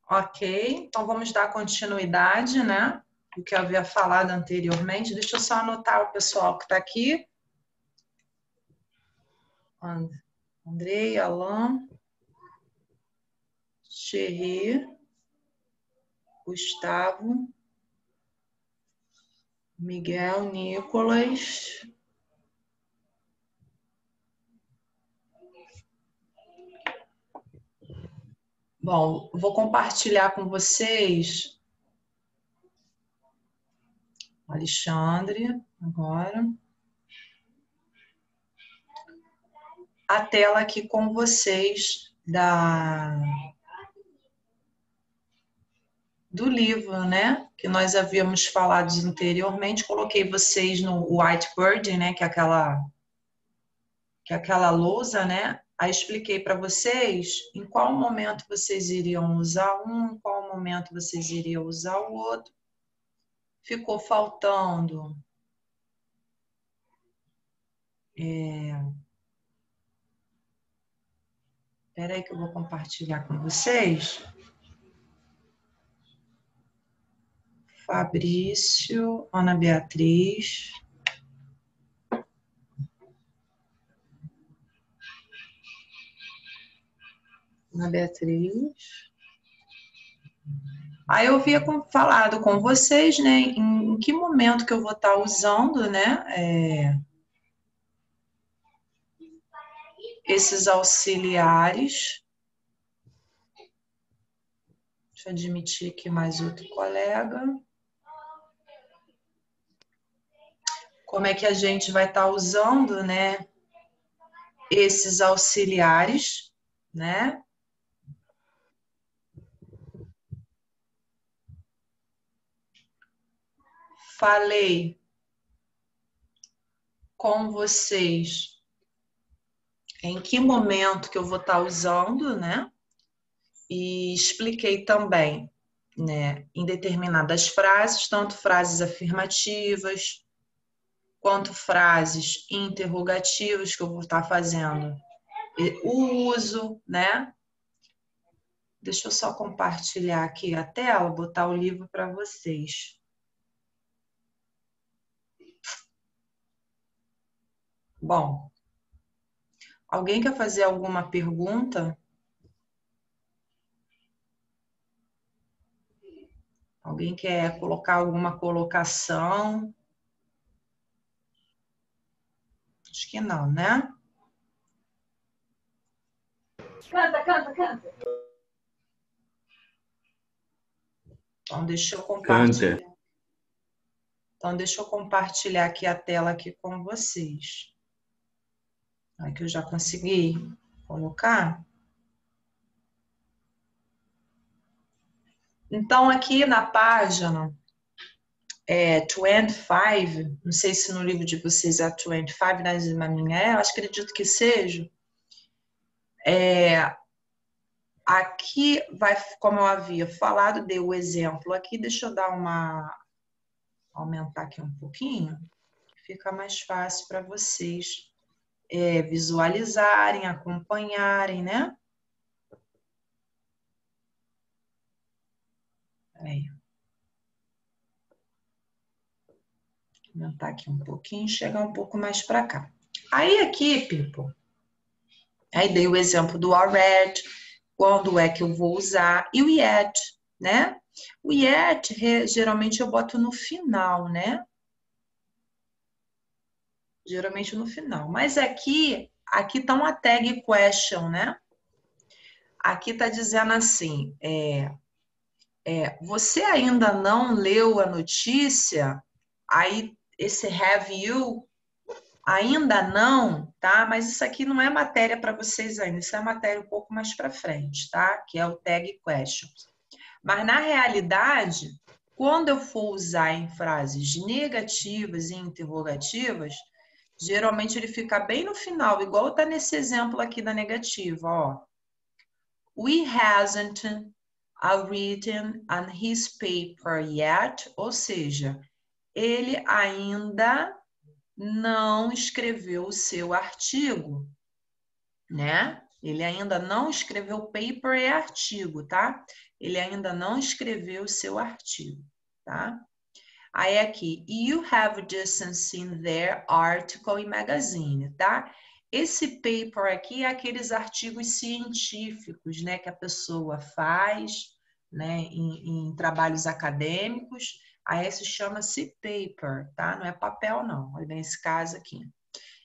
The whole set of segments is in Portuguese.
Ok, então vamos dar continuidade, né? O que eu havia falado anteriormente. Deixa eu só anotar o pessoal que está aqui. Andrei, Alain, Thierry, Gustavo, Miguel, Nicolas. Bom, vou compartilhar com vocês, Alexandre, agora, a tela aqui com vocês do livro, né? Que nós havíamos falado anteriormente. Coloquei vocês no whiteboard, né? Que é aquela lousa, né? Aí expliquei para vocês em qual momento vocês iriam usar um, em qual momento vocês iriam usar o outro. Ficou faltando espera aí que eu vou compartilhar com vocês. Fabrício, Ana Beatriz. Ana Beatriz. Aí eu havia falado com vocês, né, em que momento que eu vou estar usando, né, esses auxiliares. Deixa eu admitir aqui mais outro colega. Como é que a gente vai estar usando, né, esses auxiliares, né? Falei com vocês em que momento que eu vou estar usando, né? E expliquei também, né, em determinadas frases, tanto frases afirmativas, quanto frases interrogativas que eu vou estar fazendo o uso, né? Deixa eu só compartilhar aqui a tela, botar o livro para vocês. Bom, alguém quer fazer alguma pergunta? Alguém quer colocar alguma colocação? Acho que não, né? Canta, canta, canta. Então, deixa eu compartilhar. Canta. Então, deixa eu compartilhar aqui a tela aqui com vocês. Aqui eu já consegui colocar. Então, aqui na página 25, não sei se no livro de vocês é 25, mas na minha acredito que seja. Aqui vai, como eu havia falado, dei o exemplo aqui, deixa eu dar aumentar aqui um pouquinho, fica mais fácil para vocês visualizarem, acompanharem, né? Peraí. Aumentar aqui um pouquinho, chegar um pouco mais para cá. Aí aqui, people, aí dei o exemplo do already, quando é que eu vou usar, e o yet, né? O yet, geralmente eu boto no final, né? Geralmente no final. Mas aqui tá uma tag question, né? Aqui tá dizendo assim, você ainda não leu a notícia? Aí esse have you Ainda não, tá? Mas isso aqui não é matéria para vocês ainda, isso é matéria um pouco mais para frente, tá? Que é o tag questions. Mas na realidade, quando eu for usar em frases negativas e interrogativas, geralmente ele fica bem no final, igual tá nesse exemplo aqui da negativa, ó. We hasn't written on his paper yet, ou seja, ele ainda não escreveu o seu artigo, né? Ele ainda não escreveu paper é artigo, tá? Ele ainda não escreveu o seu artigo, tá? Aí aqui, you have just seen their article in magazine, tá? Esse paper aqui é aqueles artigos científicos, né, que a pessoa faz, né, em trabalhos acadêmicos. Aí esse chama-se paper, tá? Não é papel, não. Olha nesse caso aqui.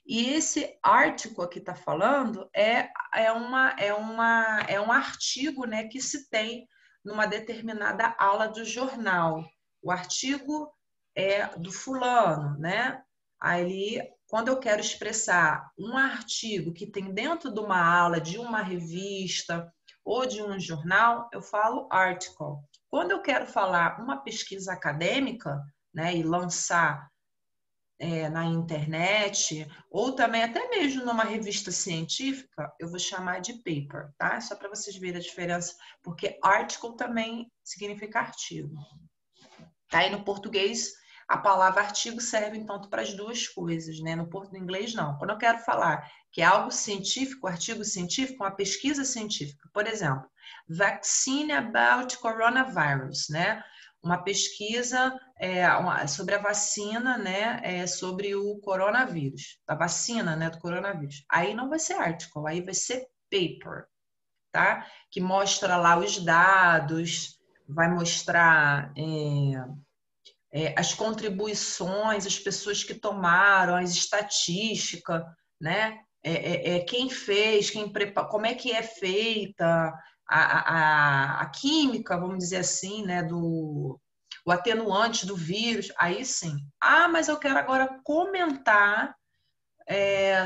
E esse artigo aqui está falando é um artigo, né, que se tem numa determinada aula do jornal. O artigo é do fulano, né? Aí, quando eu quero expressar um artigo que tem dentro de uma aula, de uma revista ou de um jornal, eu falo article. Quando eu quero falar uma pesquisa acadêmica, né, e lançar na internet, ou também até mesmo numa revista científica, eu vou chamar de paper, tá? Só para vocês verem a diferença, porque article também significa artigo. Tá? E no português, a palavra artigo serve tanto para as duas coisas, né? No inglês, não. Quando eu quero falar que é algo científico, artigo científico, uma pesquisa científica, por exemplo, vaccine about coronavirus, né? Uma pesquisa sobre a vacina, né? Sobre o coronavírus, a vacina, né? Do coronavírus. Aí não vai ser article, aí vai ser paper, tá? Que mostra lá os dados, vai mostrar as contribuições, as pessoas que tomaram, as estatísticas, né? Quem fez, quem prepara, como é que é feita a química, vamos dizer assim, né? O atenuante do vírus, aí sim. Ah, mas eu quero agora comentar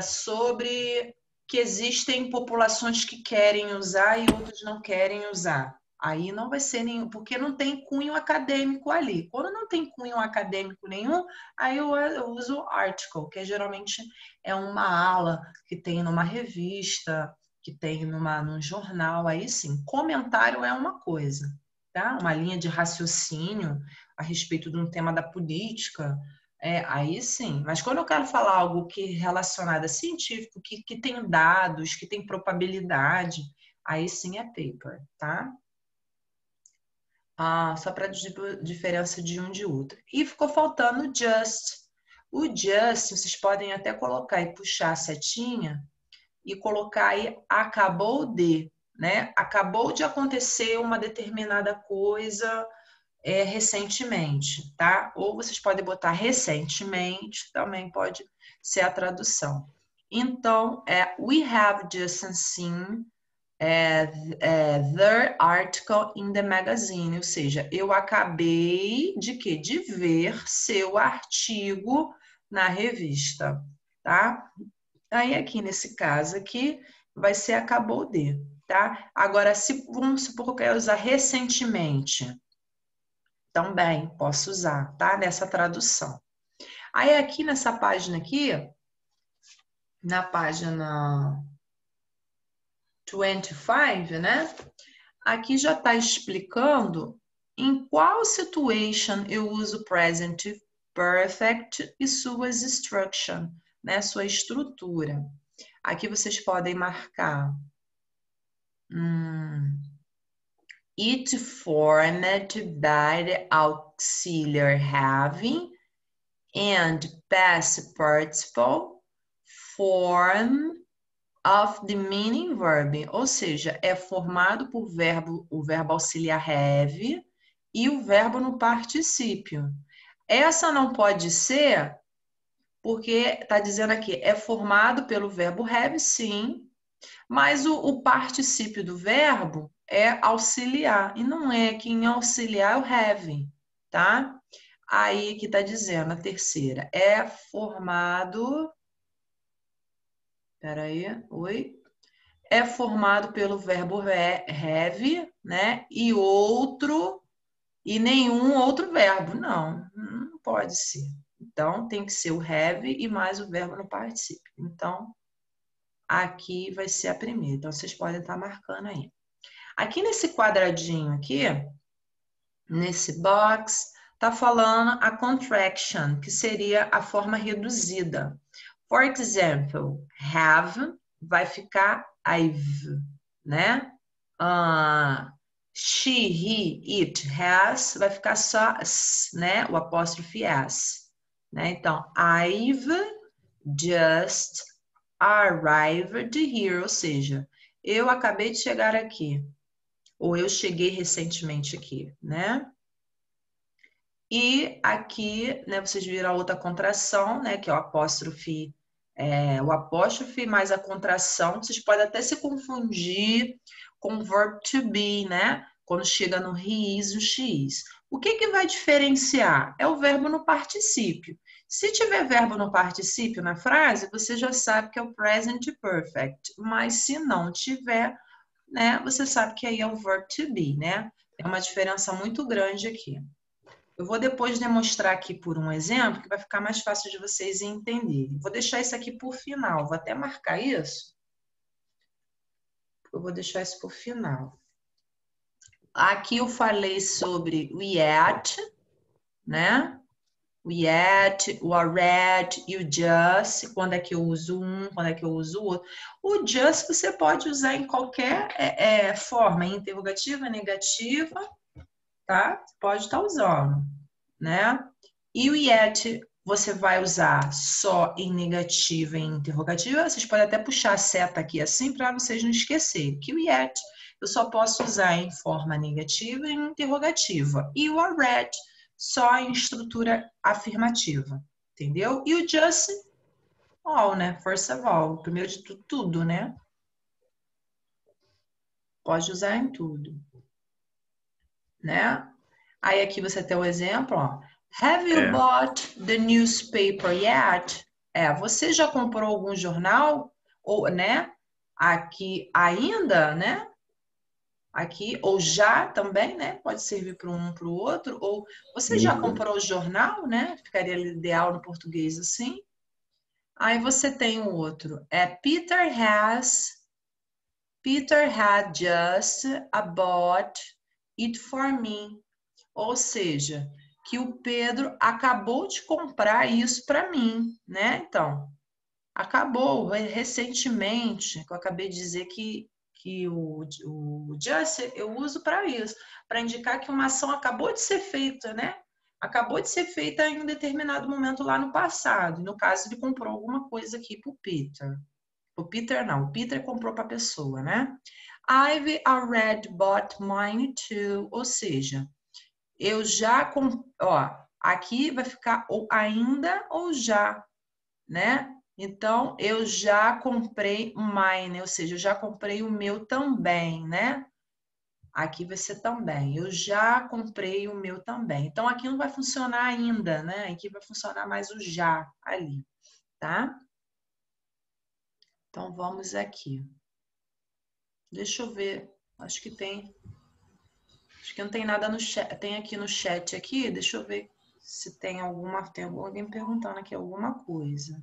sobre que existem populações que querem usar e outras não querem usar. Aí não vai ser nenhum, porque não tem cunho acadêmico ali. Quando não tem cunho acadêmico nenhum, aí eu uso article, que geralmente é uma ala que tem numa revista, que tem num jornal, aí sim. Comentário é uma coisa, tá? Uma linha de raciocínio a respeito de um tema da política, aí sim, mas quando eu quero falar algo que é relacionado a científico, que tem dados, que tem probabilidade, aí sim é paper, tá? Só para diferença de um de outro. E ficou faltando o just. O just, vocês podem até colocar e puxar a setinha e colocar aí acabou de, né? Acabou de acontecer uma determinada coisa recentemente, tá? Ou vocês podem botar recentemente, também pode ser a tradução. Então, we have just seen the article in the magazine, ou seja, eu acabei de quê? De ver seu artigo na revista, tá? Aí aqui nesse caso aqui vai ser acabou de, tá? Agora, se vamos supor que eu quero usar recentemente, também posso usar, tá? Nessa tradução. Aí aqui nessa página aqui, na página 25, né? Aqui já está explicando em qual situation eu uso present perfect e suas instruction, né? Sua estrutura. Aqui vocês podem marcar it formed by the auxiliary having and past participle form of the meaning verb, ou seja, é formado por o verbo auxiliar have e o verbo no particípio. Essa não pode ser, porque está dizendo aqui, é formado pelo verbo have, sim, mas o particípio do verbo é auxiliar, e não é que em auxiliar é o have, tá? Aí que está dizendo, a terceira, é formado Espera aí, oi. É formado pelo verbo have, né? E nenhum outro verbo. Não, não pode ser. Então, tem que ser o have e mais o verbo no particípio. Então, aqui vai ser a primeira. Então, vocês podem estar marcando aí. Aqui nesse quadradinho aqui, nesse box, tá falando a contraction, que seria a forma reduzida. For example, have vai ficar I've, né? She, he, it, has vai ficar só s, né? O apóstrofe s, né? Então, I've just arrived here, ou seja, eu acabei de chegar aqui, ou eu cheguei recentemente aqui, né? E aqui, né, vocês viram a outra contração, né, que é o apóstrofe mais a contração. Vocês podem até se confundir com o verb to be, né? Quando chega no he is, o she is. O que que vai diferenciar? É o verbo no particípio. Se tiver verbo no particípio na frase, você já sabe que é o present perfect. Mas se não tiver, né, você sabe que aí é o verb to be, né? É uma diferença muito grande aqui. Eu vou depois demonstrar aqui por um exemplo que vai ficar mais fácil de vocês entenderem. Vou deixar isso aqui por final, vou até marcar isso. Eu vou deixar isso por final. Aqui eu falei sobre o yet, né? O yet, o already e o just. Quando é que eu uso um, quando é que eu uso o outro. O just você pode usar em qualquer forma, interrogativa, negativa, tá? Você pode estar usando, né? E o yet você vai usar só em negativa e em interrogativa. Vocês podem até puxar a seta aqui assim para vocês não esquecerem. Que o yet eu só posso usar em forma negativa e em interrogativa. E o already só em estrutura afirmativa. Entendeu? E o just all, né? First of all. Primeiro de tudo, né? Pode usar em tudo. Né? Aí aqui você tem o exemplo, ó. Have you bought the newspaper yet? Você já comprou algum jornal? Ou, né? Aqui ainda, né? Aqui, ou já também, né? Pode servir para um para o outro. Ou você já comprou o jornal, né? Ficaria ideal no português assim. Aí você tem o outro. Peter had just bought it for me. Ou seja, que o Pedro acabou de comprar isso para mim, né? Então, acabou recentemente, que eu acabei de dizer que o just eu uso para isso, para indicar que uma ação acabou de ser feita, né? Acabou de ser feita em um determinado momento lá no passado. No caso, ele comprou alguma coisa aqui para o Peter. O Peter não, o Peter comprou para a pessoa, né? I've already bought mine too, ou seja, eu já, ó, aqui vai ficar ou ainda ou já, né? Então, eu já comprei mine, ou seja, eu já comprei o meu também, né? Aqui vai ser também. Eu já comprei o meu também. Então, aqui não vai funcionar ainda, né? Aqui vai funcionar mais o já ali, tá? Então, vamos aqui. Deixa eu ver. Acho que tem. Acho que não tem nada no chat. Tem aqui no chat aqui. Deixa eu ver se tem alguém perguntando aqui alguma coisa.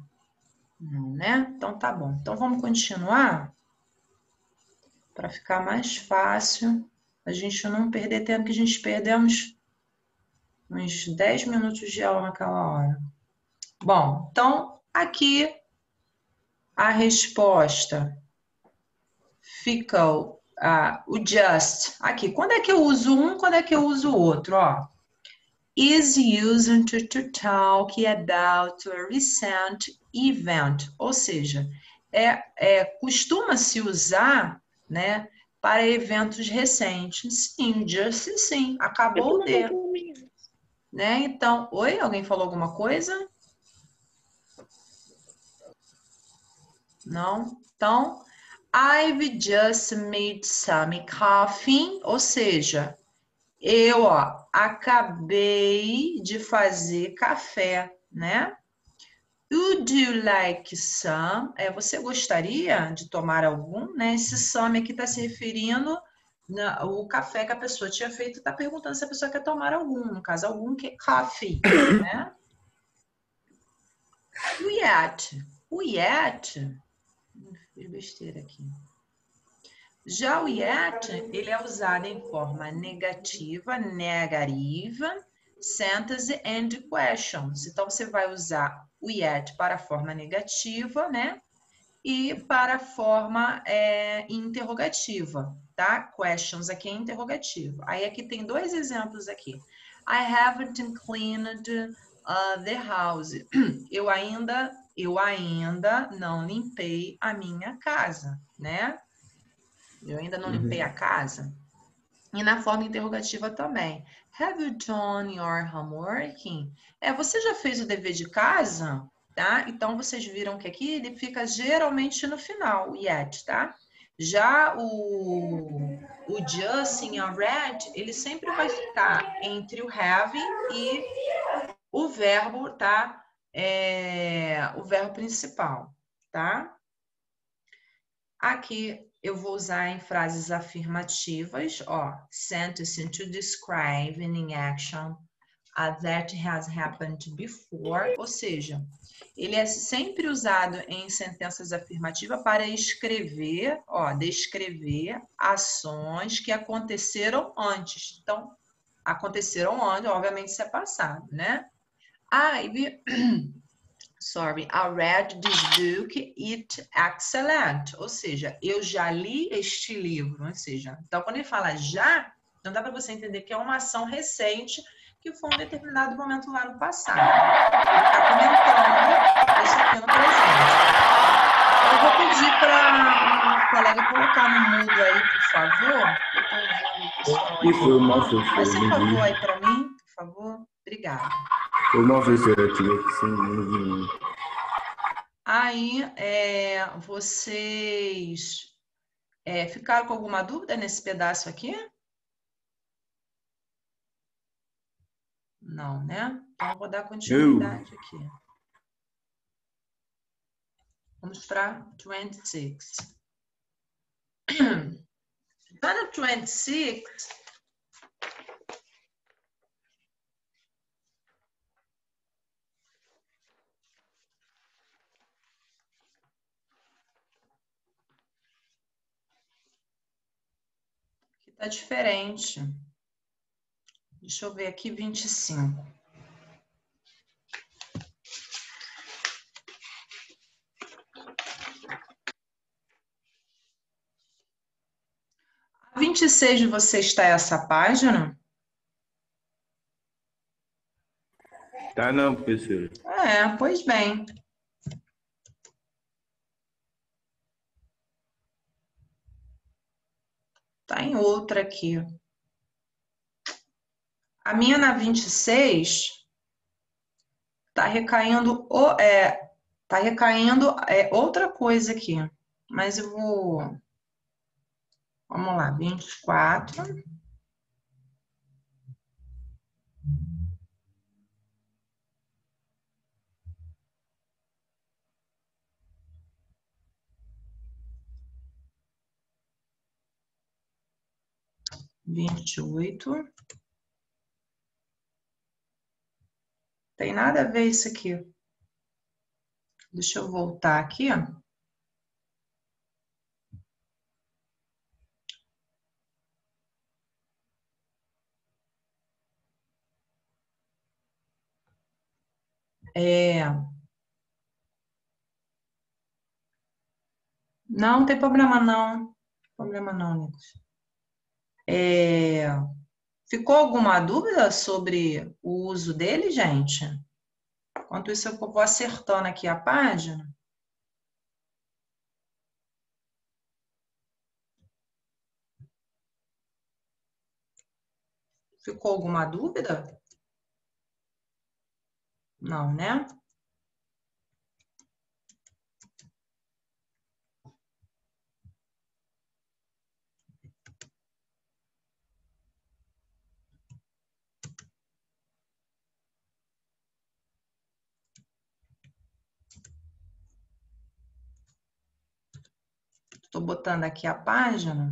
Não, né? Então tá bom. Então vamos continuar para ficar mais fácil. A gente não perder tempo, que a gente perdemos uns 10 minutos de aula naquela hora. Bom, então aqui a resposta fica o just. Aqui, quando é que eu uso um, quando é que eu uso o outro? Ó. Is used to talk about a recent event. Ou seja, costuma-se usar, né, para eventos recentes. Sim, just sim, acabou de. Né? Então, oi, alguém falou alguma coisa? Não? Então, I've just made some coffee, ou seja, eu, ó, acabei de fazer café, né? Would you like some? Você gostaria de tomar algum? Né? Esse some aqui está se referindo ao café que a pessoa tinha feito, está perguntando se a pessoa quer tomar algum, no caso, algum que é coffee, né? O yet, fiz besteira aqui. Já o yet, ele é usado em forma negativa, sentence and questions. Então, você vai usar o yet para a forma negativa, né? E para a forma interrogativa, tá? Questions aqui é interrogativo. Aí aqui tem dois exemplos aqui. I haven't cleaned the house. Eu ainda não limpei a minha casa, né? Eu ainda não limpei a casa. E na forma interrogativa também. Have you done your homework? Você já fez o dever de casa? Tá? Então, vocês viram que aqui ele fica geralmente no final, o yet, tá? Já o just em already, ele sempre vai ficar entre o have e o verbo, tá? O verbo principal, tá? Aqui eu vou usar em frases afirmativas, ó, sentence to describe in action that has happened before, ou seja, ele é sempre usado em sentenças afirmativas para escrever, ó, descrever ações que aconteceram antes. Então, aconteceram antes, obviamente isso é passado, né? I read this book, it's excellent. Ou seja, eu já li este livro. Ou seja, então quando ele fala já, não dá para você entender que é uma ação recente que foi um determinado momento lá no passado. Ele está comentando isso aqui no presente. Eu vou pedir para o colega colocar no mudo aí, por favor. Eu estou ouvindo o pessoal aí. Foi mal, foi. Faz um favor aí para mim, por favor. Obrigada. Foi mal, foi, eu tive que sim, não vi. Aí, vocês ficaram com alguma dúvida nesse pedaço aqui? Não, né? Então, eu vou dar continuidade aqui. Vamos para 26. Já no 26, aqui está diferente. Deixa eu ver aqui, 25. A 26 de vocês está essa página? Tá não, professor. Pois bem. Tá em outra aqui. A minha na 26 tá recaindo outra coisa aqui. Mas eu vou. Vamos lá, 24. Vinte e oito. Tem nada a ver isso aqui. Deixa eu voltar aqui, ó. Não tem problema não. Não tem problema não, Nicolas. Ficou alguma dúvida sobre o uso dele, gente? Enquanto isso, eu vou acertando aqui a página. Ficou alguma dúvida? Não, né? Estou botando aqui a página.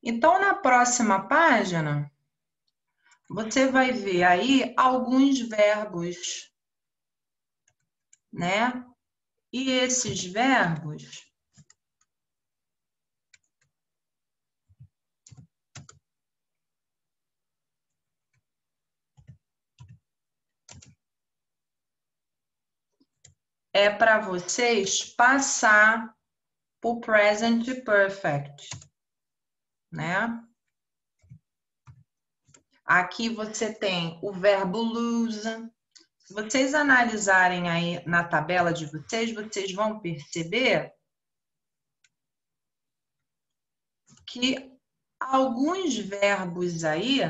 Então, na próxima página, você vai ver aí alguns verbos, né? E esses verbos é para vocês passar para o present perfect, né? Aqui você tem o verbo lose. Se vocês analisarem aí na tabela de vocês, vocês vão perceber que alguns verbos aí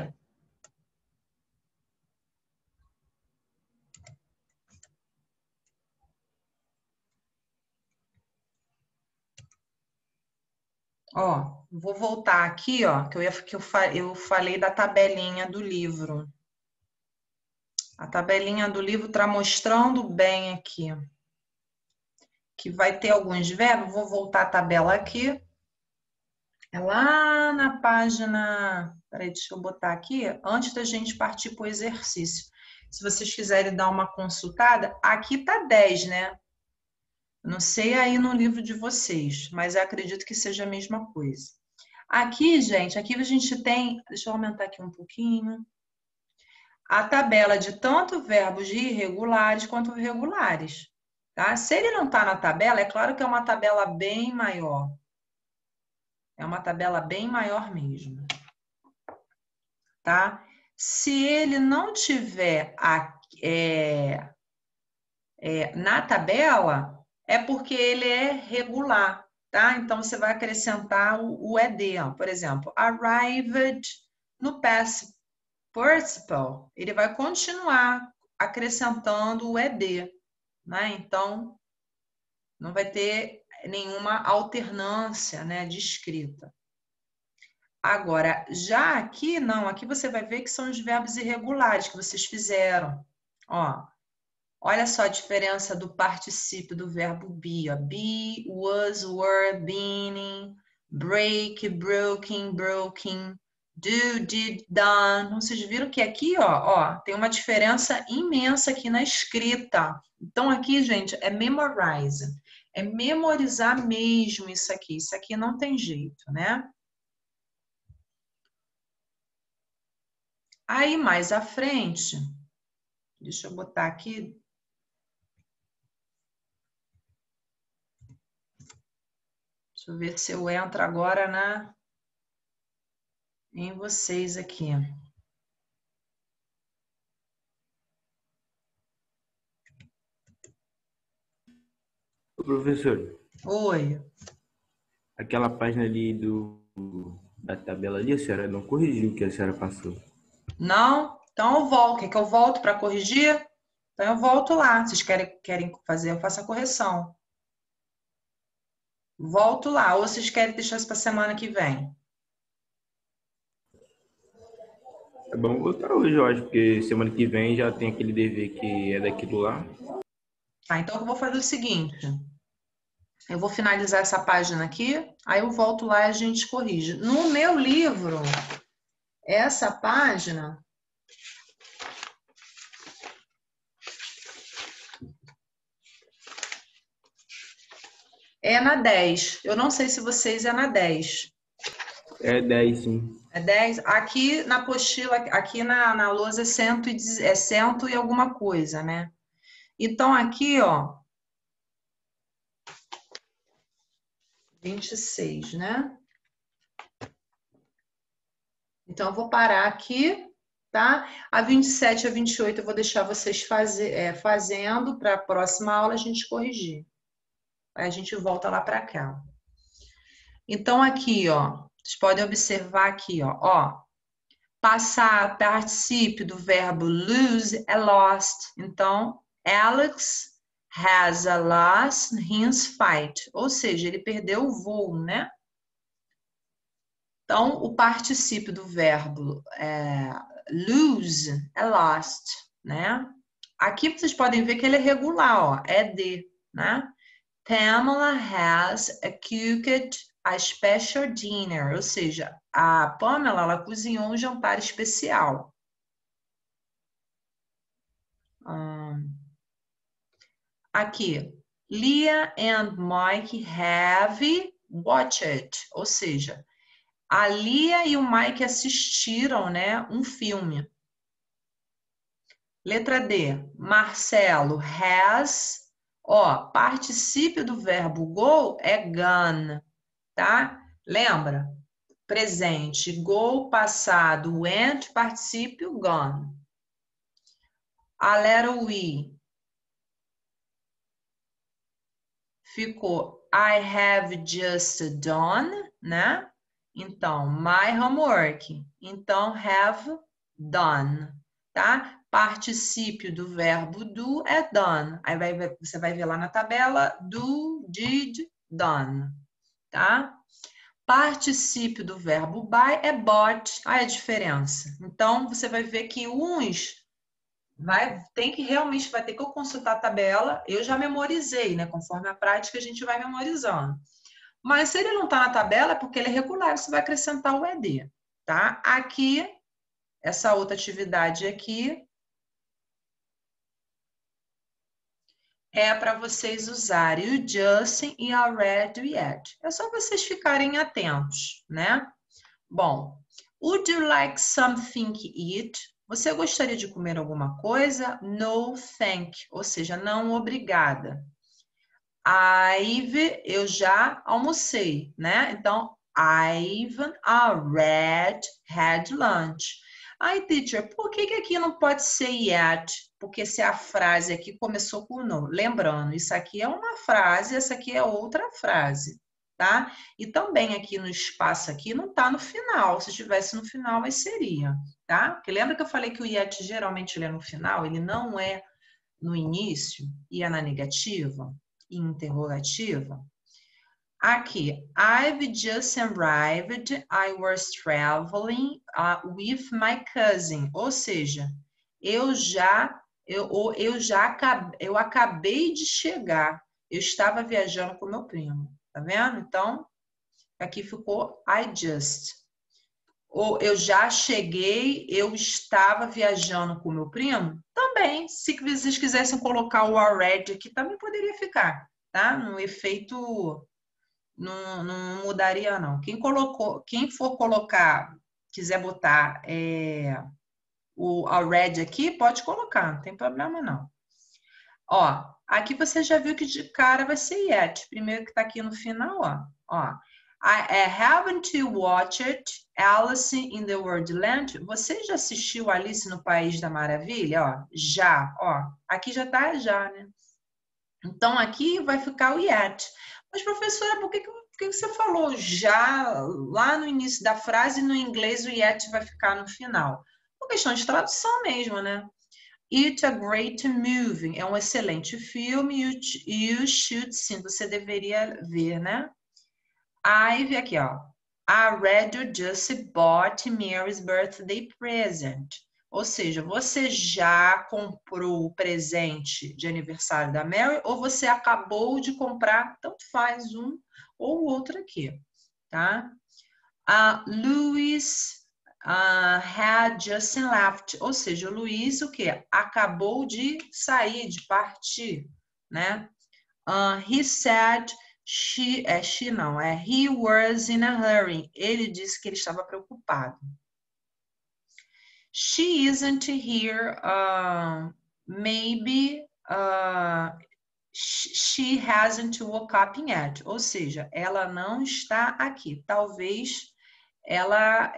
ó, vou voltar aqui, ó, que eu falei da tabelinha do livro. A tabelinha do livro está mostrando bem aqui que vai ter alguns verbos. Vou voltar a tabela aqui. É lá na página... Peraí, deixa eu botar aqui, antes da gente partir para o exercício. Se vocês quiserem dar uma consultada, aqui tá 10, né? Não sei aí no livro de vocês, mas eu acredito que seja a mesma coisa. Aqui, gente, aqui a gente tem... Deixa eu aumentar aqui um pouquinho. A tabela de tanto verbos irregulares quanto regulares, tá? Se ele não está na tabela, é claro que é uma tabela bem maior. É uma tabela bem maior mesmo, tá? Se ele não tiver na tabela, é porque ele é regular, tá? Então, você vai acrescentar o ED, ó. Por exemplo, arrived no past participle, ele vai continuar acrescentando o ED, né? Então, não vai ter nenhuma alternância, né, de escrita. Agora, já aqui, não, aqui você vai ver que são os verbos irregulares que vocês fizeram. Ó, olha só a diferença do particípio do verbo be, ó. Be, was, were, been, break, broken, broken, do, did, done. Vocês viram que aqui, ó, tem uma diferença imensa aqui na escrita. Então, aqui, gente, é memorize. É memorizar mesmo isso aqui. Isso aqui não tem jeito, né? Aí, mais à frente, deixa eu botar aqui. Deixa eu ver se eu entro agora em vocês aqui. Ô, professor, Oi. aquela página ali da tabela ali, a senhora não corrigiu o que a senhora passou. Não? Então eu volto. Quer que eu volto para corrigir? Então eu volto lá. Vocês querem fazer? Eu faço a correção. Volto lá. Ou vocês querem deixar isso para semana que vem? É bom botar hoje, eu acho, porque semana que vem já tem aquele dever que é daquilo lá. Tá, então eu vou fazer o seguinte. Eu vou finalizar essa página aqui, aí eu volto lá e a gente corrige. No meu livro, essa página é na 10. Eu não sei se vocês é na 10. É 10, sim. É 10? Aqui na apostila, aqui na lousa é 100 e alguma coisa, né? Então aqui, ó, 26, né? Então eu vou parar aqui, tá? A 27 e a 28 eu vou deixar vocês fazendo para a próxima aula a gente corrigir. Aí a gente volta lá para cá. Então aqui, ó, vocês podem observar aqui, ó, passar particípio do verbo lose é lost. Então, Alex has lost his fight. Ou seja, ele perdeu o voo, né? Então, o particípio do verbo lose é lost. né? Aqui vocês podem ver que ele é regular, ó, é de, né? Pamela has cooked a special dinner, ou seja, a Pamela, ela cozinhou um jantar especial. Aqui, Leah and Mike have watched, ou seja, a Lia e o Mike assistiram, né, um filme. Letra D, Marcelo has, ó, particípio do verbo go é gone, tá? Lembra? Presente, go, passado, went, particípio, gone. A letra we ficou I have just done, né? Então, my homework. Então, have done, tá? Particípio do verbo do é done. Aí você vai ver lá na tabela do, did, done, tá? Particípio do verbo buy é bought. Olha a diferença. Então, você vai ver que uns tem que realmente vai ter que consultar a tabela. Eu já memorizei, né? Conforme a prática, a gente vai memorizando. Mas se ele não está na tabela, é porque ele é regular, você vai acrescentar o ED, tá? Aqui, essa outra atividade aqui é para vocês usarem o Justin e a Red e Yet. É só vocês ficarem atentos, né? Bom, would you like something to eat? Você gostaria de comer alguma coisa? No, thank. Ou seja, não, obrigada. Eu já almocei, né? Então, I've already had lunch. Ai, teacher, por que aqui não pode ser yet? Porque se a frase aqui começou com no. Lembrando, isso aqui é uma frase, essa aqui é outra frase, tá? E também aqui no espaço aqui não tá no final. Se estivesse no final, aí seria, tá? Porque lembra que eu falei que o yet geralmente ele é no final? Ele não é no início e é na negativa? Interrogativa. Aqui, I've just arrived. I was traveling with my cousin. Ou seja, eu acabei de chegar. Eu estava viajando com meu primo. Tá vendo? Então, aqui ficou I just. Ou eu já cheguei, eu estava viajando com meu primo? Também, se vocês quisessem colocar o already aqui, também poderia ficar, tá? No efeito, não mudaria, não. Quem for colocar, quiser botar o already aqui, pode colocar, não tem problema, não. Ó, aqui você já viu que de cara vai ser yet. Primeiro que tá aqui no final, ó. I haven't watched Alice in the Wonderland. Você já assistiu Alice no País da Maravilha? Ó, já, ó. Aqui já tá já, né? Então aqui vai ficar o yet. Mas professora, por que você falou já lá no início da frase, no inglês o yet vai ficar no final? Por questão de tradução mesmo, né? It's a great movie. É um excelente filme. You should see. Você deveria ver, né? Aí, aqui, ó. I read you just bought Mary's birthday present. Ou seja, você já comprou o presente de aniversário da Mary ou você acabou de comprar, tanto faz um ou outro aqui, tá? Louis had just left. Ou seja, o Luiz, o quê? Acabou de sair, de partir, né? He said he was in a hurry. Ele disse que ele estava preocupado. She isn't here. Maybe she hasn't woke up yet. Ou seja, ela não está aqui. Talvez ela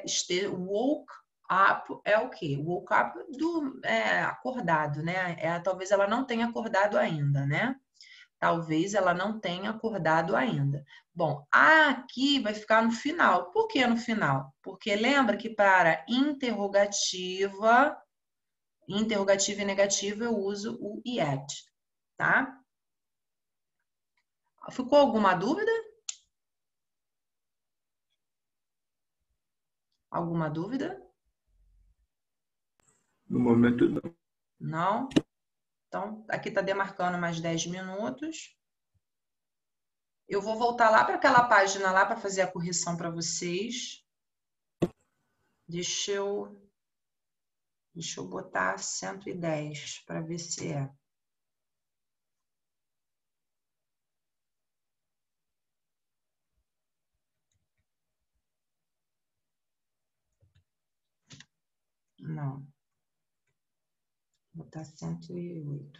esteja woke up é o quê? Woke up acordado, né? Talvez ela não tenha acordado ainda, né? Talvez ela não tenha acordado ainda. Bom, aqui vai ficar no final. Por que no final? Porque lembra que para interrogativa e negativa eu uso o yet, tá? Ficou alguma dúvida? Alguma dúvida? No momento, não. Não? Então, aqui está demarcando mais 10 minutos. Eu vou voltar lá para aquela página lá para fazer a correção para vocês. Deixa eu botar 110 para ver se é. Não. Vou botar 108.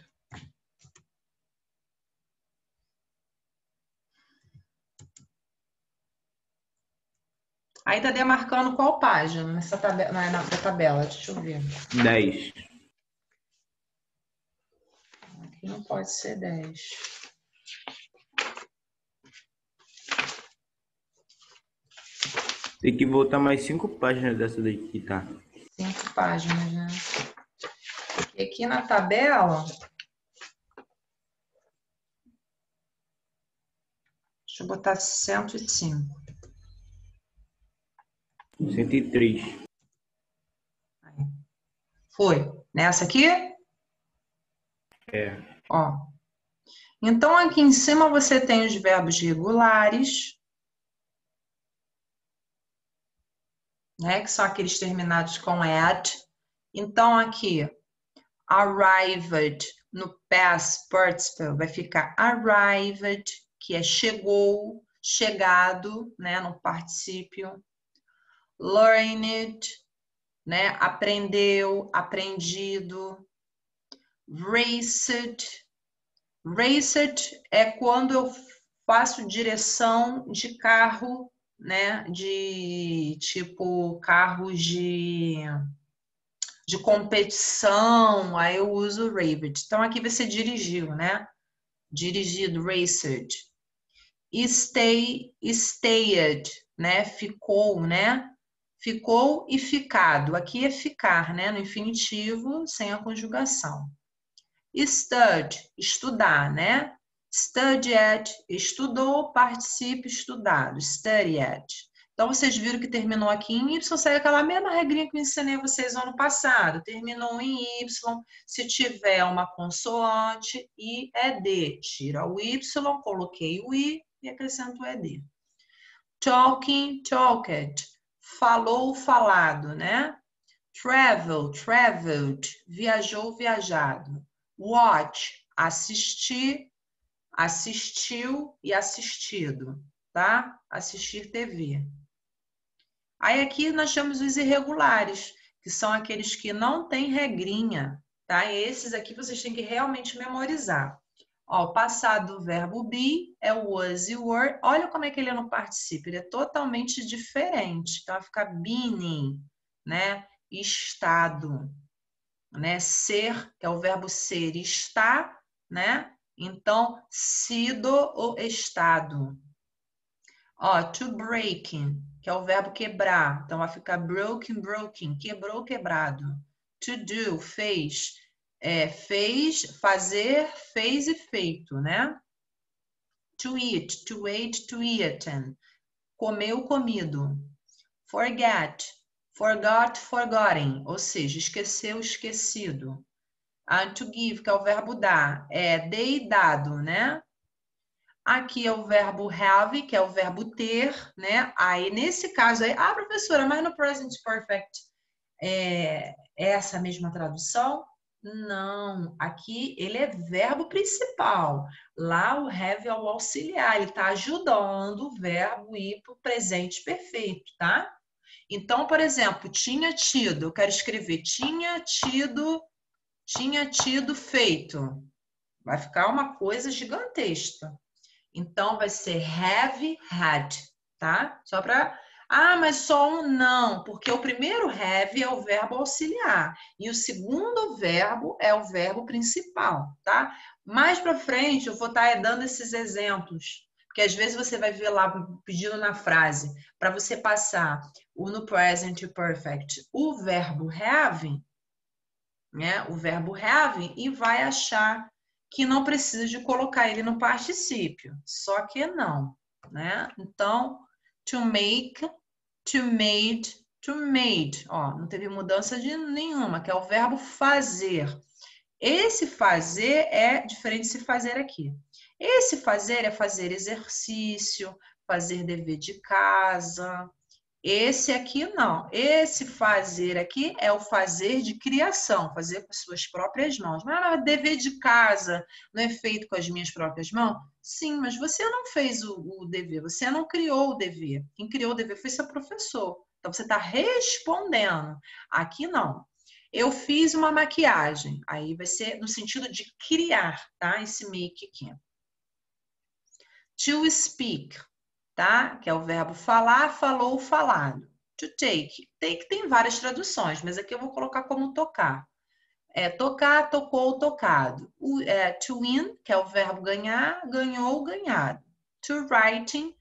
Aí tá demarcando qual página nessa tabela, na tabela? Deixa eu ver. 10. Aqui não pode ser 10. Tem que voltar mais 5 páginas dessa daqui, tá? 5 páginas, né? E aqui na tabela... Deixa eu botar 105. 103. Foi. Nessa aqui? É. Ó. Então, aqui em cima você tem os verbos regulares, né? Que são aqueles terminados com at. Então, aqui, arrived, no past participle, vai ficar arrived, que é chegou, chegado, né? No particípio. Learned, né? Aprendeu, aprendido. Raced. Raced é quando eu faço direção de carro, né? De tipo carros de competição, aí eu uso raced. Então aqui vai ser dirigiu, né? Dirigido, raced. Stayed, né? Ficou, né? Ficou e ficado. Aqui é ficar, né? No infinitivo, sem a conjugação. Stud, estudar, né? Studied, estudou, participio, estudado. Studied. Então, vocês viram que terminou aqui em Y, segue aquela mesma regrinha que eu ensinei a vocês no ano passado. Terminou em Y, se tiver uma consoante, I é D. Tira o Y, coloquei o I e acrescento o ED. Talking, talked. Falou, falado, né? Travel, traveled. Viajou, viajado. Watch, assistir, assistiu e assistido, tá? Assistir TV. Aí aqui nós temos os irregulares, que são aqueles que não têm regrinha, tá? E esses aqui vocês têm que realmente memorizar. Ó, o passado do verbo be é o was e were. Olha como é que ele é no particípio, ele é totalmente diferente. Então vai ficar being, né? Estado. Né? Ser, que é o verbo ser, está, né? Então, sido ou estado. Ó, to break, que é o verbo quebrar. Então, vai ficar broken, broken, quebrou, quebrado. To do, fez. Fez, fazer, fez e feito, né? To eat, to ate, to eaten. Comeu, comido. Forget, forgot, forgotten, ou seja, esqueceu, esquecido. To give, que é o verbo dar, dei, dado, né? Aqui é o verbo have, que é o verbo ter, né? Aí, nesse caso aí, professora, mas no present perfect é essa mesma tradução? Não, aqui ele é verbo principal. Lá o have é o auxiliar, ele está ajudando o verbo ir para o presente perfeito, tá? Então, por exemplo, tinha tido, eu quero escrever tinha tido feito. Vai ficar uma coisa gigantesca. Então, vai ser have had, tá? Só para... mas só um não, porque o primeiro have é o verbo auxiliar e o segundo verbo é o verbo principal, tá? Mais para frente, eu vou estar dando esses exemplos, porque às vezes você vai ver lá pedindo na frase, para você passar no present perfect o verbo have, né? O verbo have, e vai achar que não precisa de colocar ele no particípio. Só que não, né? Então, to make, to made, to made. Ó, não teve mudança de nenhuma, que é o verbo fazer. Esse fazer é diferente de se fazer aqui. Esse fazer é fazer exercício, fazer dever de casa. Esse aqui não. Esse fazer aqui é o fazer de criação, fazer com as suas próprias mãos. Mas dever de casa não é feito com as minhas próprias mãos? Sim, mas você não fez o dever, você não criou o dever. Quem criou o dever foi seu professor. Então você está respondendo. Aqui não. Eu fiz uma maquiagem. Aí vai ser no sentido de criar, tá? Esse make aqui. To speak, tá? Que é o verbo falar, falou, falado. To take. Take tem várias traduções, mas aqui eu vou colocar como tocar. Tocar, tocou, tocado. To win, que é o verbo ganhar, ganhou, ganhado. To writing,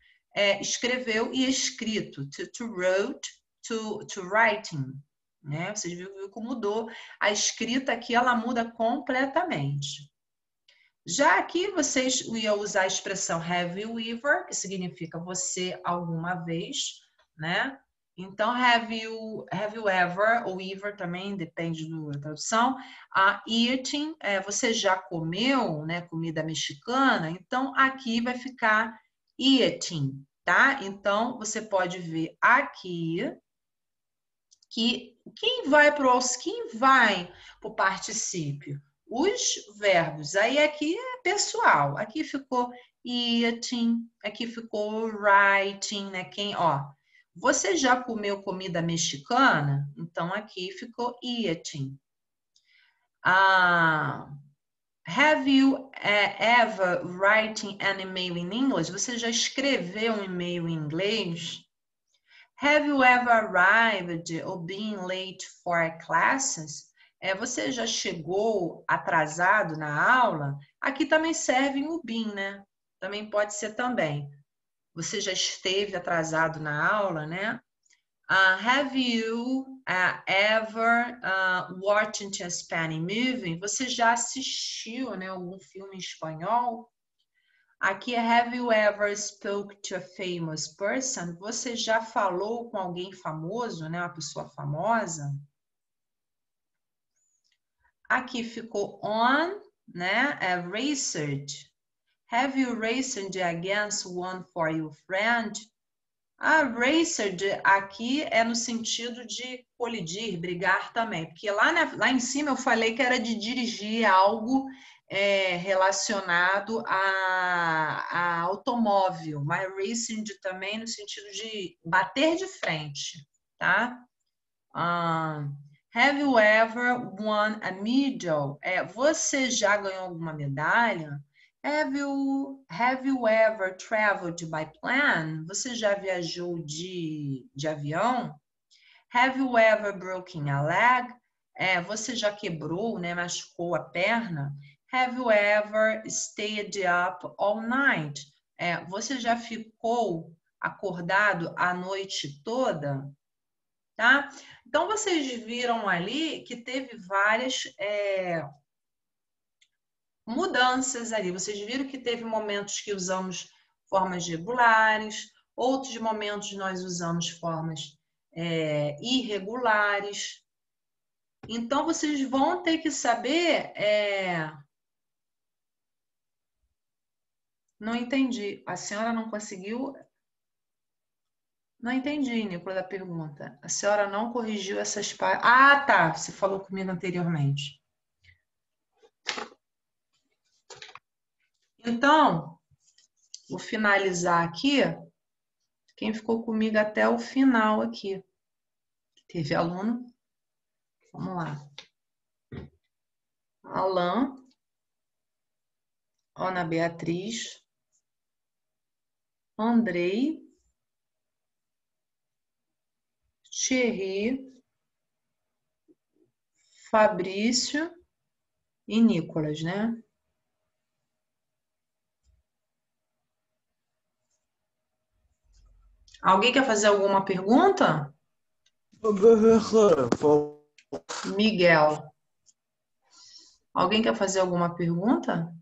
escreveu e escrito. To wrote, to writing. Né? Vocês viram como mudou. A escrita aqui, ela muda completamente. Já aqui, vocês iam usar a expressão have you ever, que significa você alguma vez, né? Então, have you ever, ou ever também, depende da tradução. Eating, você já comeu, né? Comida mexicana. Então, aqui vai ficar eating, tá? Então, você pode ver aqui que quem vai para o particípio? Os verbos. Aí aqui é pessoal. Aqui ficou eating, aqui ficou writing, né? Você já comeu comida mexicana? Então aqui ficou eating. Have you ever written an email in English? Você já escreveu um e-mail em inglês? Have you ever arrived or been late for classes? Você já chegou atrasado na aula? Aqui também serve o been, né? Também pode ser também. Você já esteve atrasado na aula, né? Have you ever watched a Spanish movie? Você já assistiu, né, algum filme em espanhol? Aqui é have you ever spoke to a famous person? Você já falou com alguém famoso, né? Uma pessoa famosa? Aqui ficou on, né? Raced. Have you raced against one for your friend? Raced aqui é no sentido de colidir, brigar também. Porque lá em cima eu falei que era de dirigir algo relacionado a automóvel, mas racing também no sentido de bater de frente, tá? Have you ever won a medal? Você já ganhou alguma medalha? Have you ever traveled by plane? Você já viajou de avião? Have you ever broken a leg? Você já quebrou, né, machucou a perna? Have you ever stayed up all night? Você já ficou acordado a noite toda? Tá? Então, vocês viram ali que teve várias mudanças ali. Vocês viram que teve momentos que usamos formas regulares, outros momentos nós usamos formas irregulares. Então, vocês vão ter que saber... Não entendi. A senhora não conseguiu... Não entendi, Nicola, da pergunta. A senhora não corrigiu essas partes... tá. Você falou comigo anteriormente. Então, vou finalizar aqui. Quem ficou comigo até o final aqui? Teve aluno? Vamos lá. Alain, Ana Beatriz, Andrei, Thierry, Fabrício e Nicolas, né? Alguém quer fazer alguma pergunta? Miguel. Alguém quer fazer alguma pergunta?